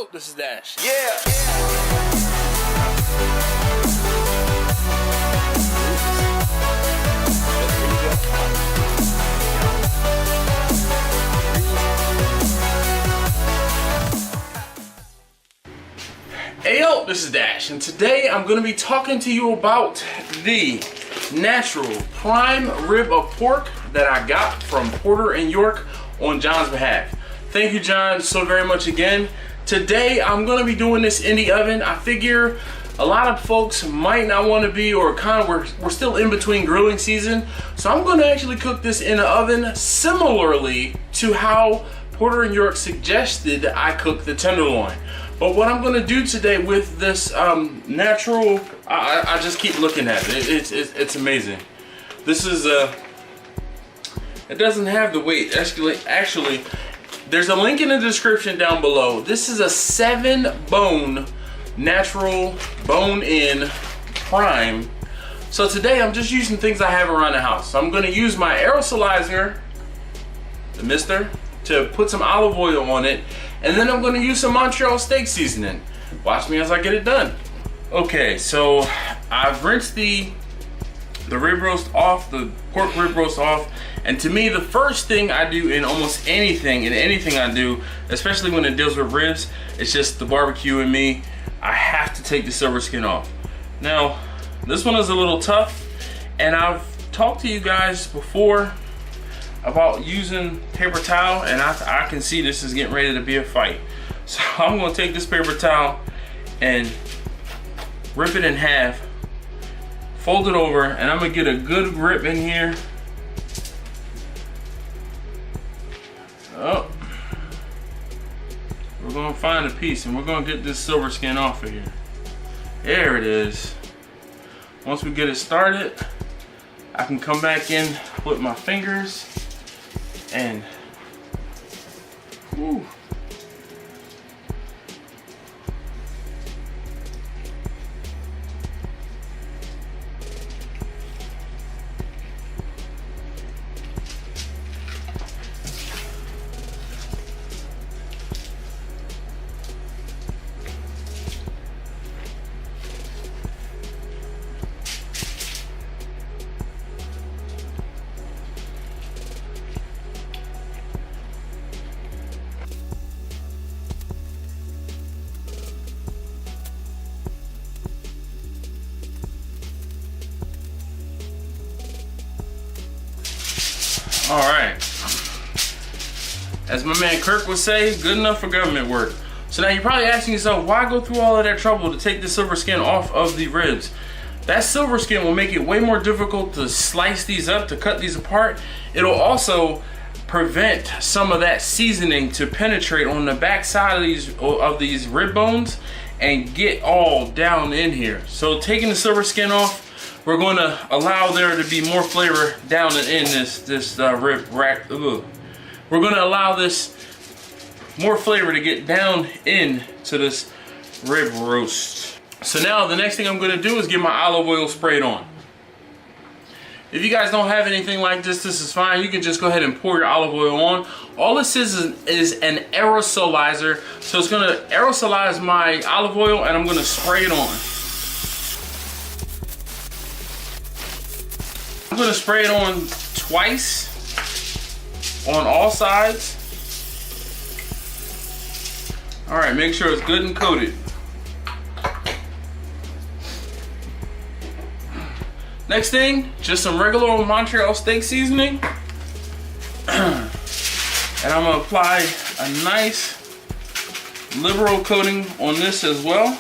yo, this is Dash. Yeah. Hey yo, this is Dash, and today I'm going to be talking to you about the natural prime rib of pork that I got from Porter and York on John's behalf. Thank you, John, so very much again. Today I'm going to be doing this in the oven. I figure a lot of folks might not want to be, or kind of we're still in between grilling season, so I'm going to actually cook this in the oven similarly to how Porter and York suggested I cook the tenderloin. But what I'm gonna do today with this natural, I just keep looking at it. It's amazing. This is it doesn't have the weight. Actually, there's a link in the description down below. This is a 7-bone natural bone-in prime. So today I'm just using things I have around the house. So I'm gonna use my aerosolizer, the mister, to put some olive oil on it. And then I'm gonna use some Montreal steak seasoning. Watch me as I get it done. Okay, so I've rinsed the rib roast off, the pork rib roast off. And to me, the first thing I do in almost anything, I do, especially when it deals with ribs, it's just the barbecue in me. I have to take the silver skin off. Now, this one is a little tough, and I've talked to you guys before about using paper towel, and I can see this is getting ready to be a fight. So I'm gonna take this paper towel and rip it in half, fold it over, and I'm gonna get a good grip in here. Oh, we're gonna find a piece and we're gonna get this silver skin off of here. There it is. Once we get it started, I can come back in with my fingers and whew. All right, as my man Kirk would say, good enough for government work. So now you're probably asking yourself, why go through all of that trouble to take the silver skin off of the ribs? That silver skin will make it way more difficult to slice these up, to cut these apart. It'll also prevent some of that seasoning to penetrate on the back side of these rib bones and get all down in here. So taking the silver skin off, we're going to allow there to be more flavor down in this rib rack. Ugh. We're going to allow this more flavor to get down into this rib roast. So now the next thing I'm going to do is get my olive oil sprayed on. If you guys don't have anything like this, this is fine. You can just go ahead and pour your olive oil on. All this is an aerosolizer. So it's going to aerosolize my olive oil and I'm going to spray it on. I'm going to spray it on twice on all sides. All right, make sure it's good and coated. Next thing, just some regular old Montreal steak seasoning. And I'm going to apply a nice liberal coating on this as well.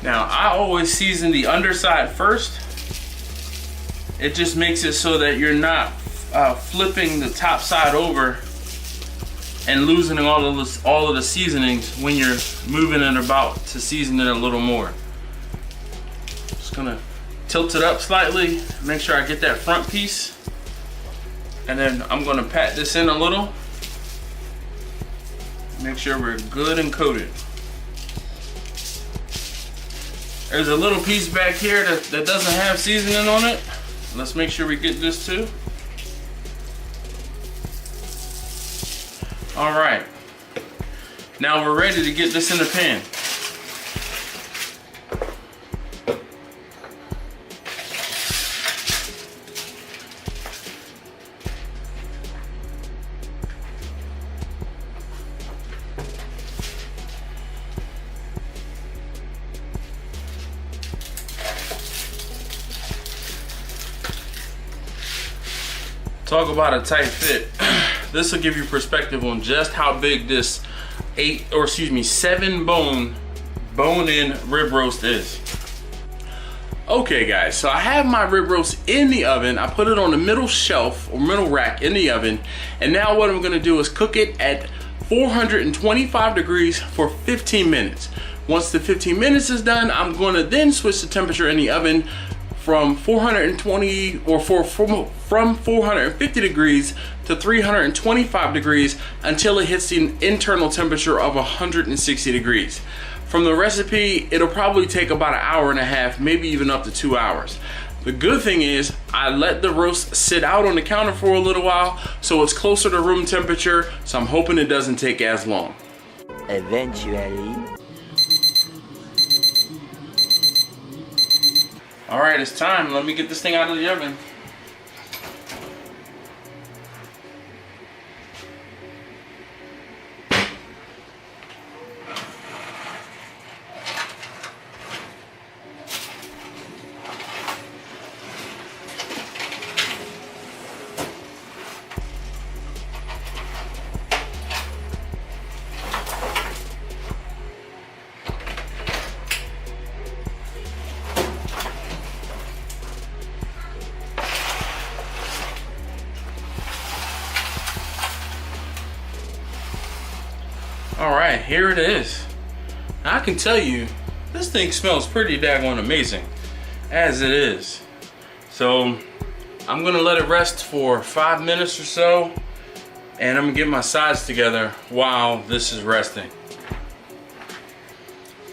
Now, I always season the underside first. It just makes it so that you're not flipping the top side over and losing all of the seasonings when you're moving it about to season it a little more. Just gonna tilt it up slightly, make sure I get that front piece, and then I'm gonna pat this in a little, make sure we're good and coated. There's a little piece back here that doesn't have seasoning on it. Let's make sure we get this too. All right, now we're ready to get this in the pan. Talk about a tight fit. This will give you perspective on just how big this 7 bone-in rib roast is. Okay guys, so I have my rib roast in the oven. I put it on the middle shelf or middle rack in the oven, and now what I'm gonna do is cook it at 425 degrees for 15 minutes. Once the 15 minutes is done, I'm gonna then switch the temperature in the oven from 420 or from 450 degrees to 325 degrees until it hits the internal temperature of 160 degrees. From the recipe, it'll probably take about an hour and a half, maybe even up to 2 hours. The good thing is I let the roast sit out on the counter for a little while, so it's closer to room temperature, so I'm hoping it doesn't take as long. Eventually. All right, it's time. Let me get this thing out of the oven. All right, here it is. Now, I can tell you, this thing smells pretty daggone amazing, as it is. So, I'm gonna let it rest for 5 minutes or so, and I'm gonna get my sides together while this is resting.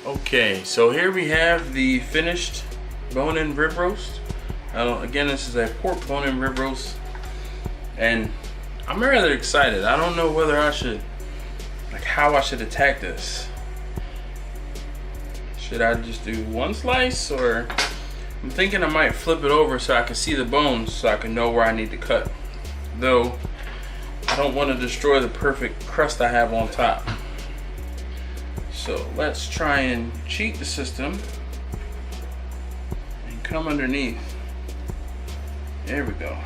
Okay, so here we have the finished bone-in rib roast. Again, this is a pork bone-in rib roast, and I'm rather excited. I don't know whether I should, how I should attack this. Should I just do one slice, or I'm thinking I might flip it over so I can see the bones so I can know where I need to cut. Though I don't want to destroy the perfect crust I have on top. So let's try and cheat the system and come underneath. There we go.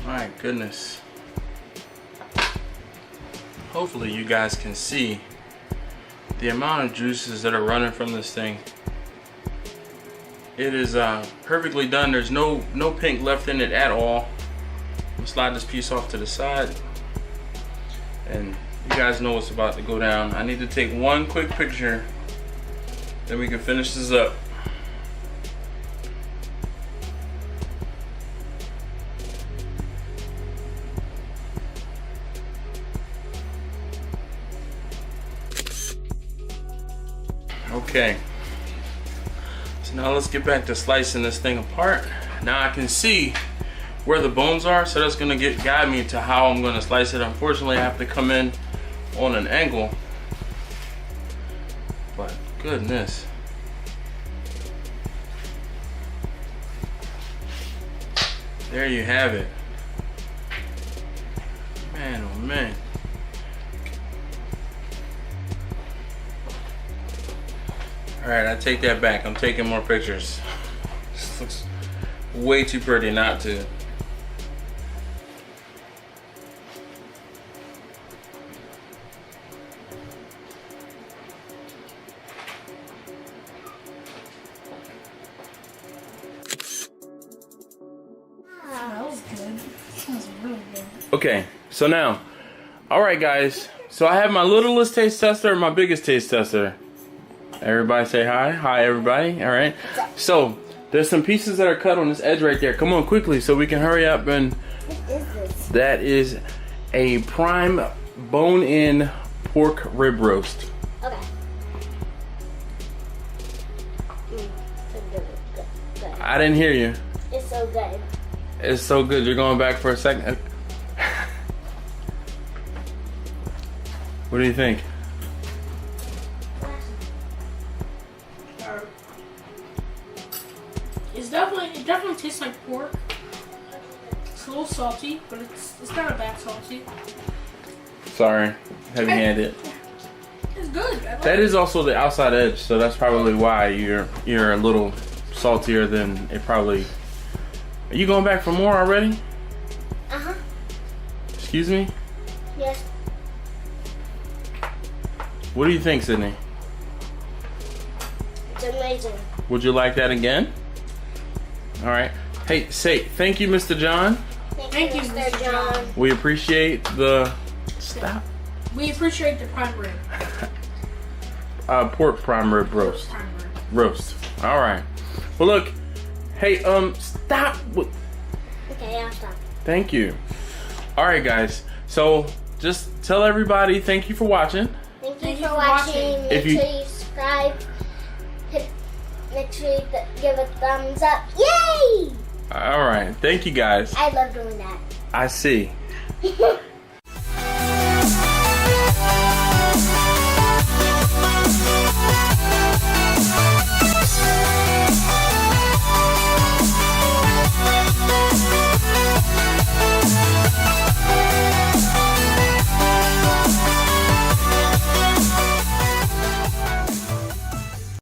My goodness. Hopefully you guys can see the amount of juices that are running from this thing. It is perfectly done. There's no pink left in it at all. I'm gonna slide this piece off to the side, and you guys know what's about to go down. I need to take one quick picture, then we can finish this up. Okay, so now let's get back to slicing this thing apart. Now I can see where the bones are, so that's gonna guide me to how I'm gonna slice it. Unfortunately, I have to come in on an angle, but goodness. There you have it. Man, oh man. Alright, I take that back. I'm taking more pictures. This looks way too pretty not to. Okay, so now, alright guys, so I have my littlest taste tester and my biggest taste tester. Everybody say hi. Hi everybody, alright. So, there's some pieces that are cut on this edge right there. Come on quickly so we can hurry up and... What is this? That is a prime bone-in pork rib roast. Okay. So good. I didn't hear you. It's so good. It's so good. You're going back for a second. What do you think? It definitely tastes like pork. It's a little salty, but it's not a bad salty. Sorry, heavy-handed. It's good. I like That it. is also the outside edge, so that's probably why you're a little saltier than it probably. Are you going back for more already? Uh-huh. Excuse me? Yes. What do you think, Sydney? It's amazing. Would you like that again? All right. Hey, say thank you, Mr. John. Thank you, Mr. John. We appreciate the stop. We appreciate the prime rib. Pork prime rib roast. Prime rib. Roast. All right. Well, look. Hey, stop. Okay, I'll stop. Thank you. All right, guys. So just tell everybody thank you for watching. Thank you for watching. Make If sure you- you subscribe. Make sure you give a thumbs up. Yay! All right. Thank you, guys. I love doing that. I see.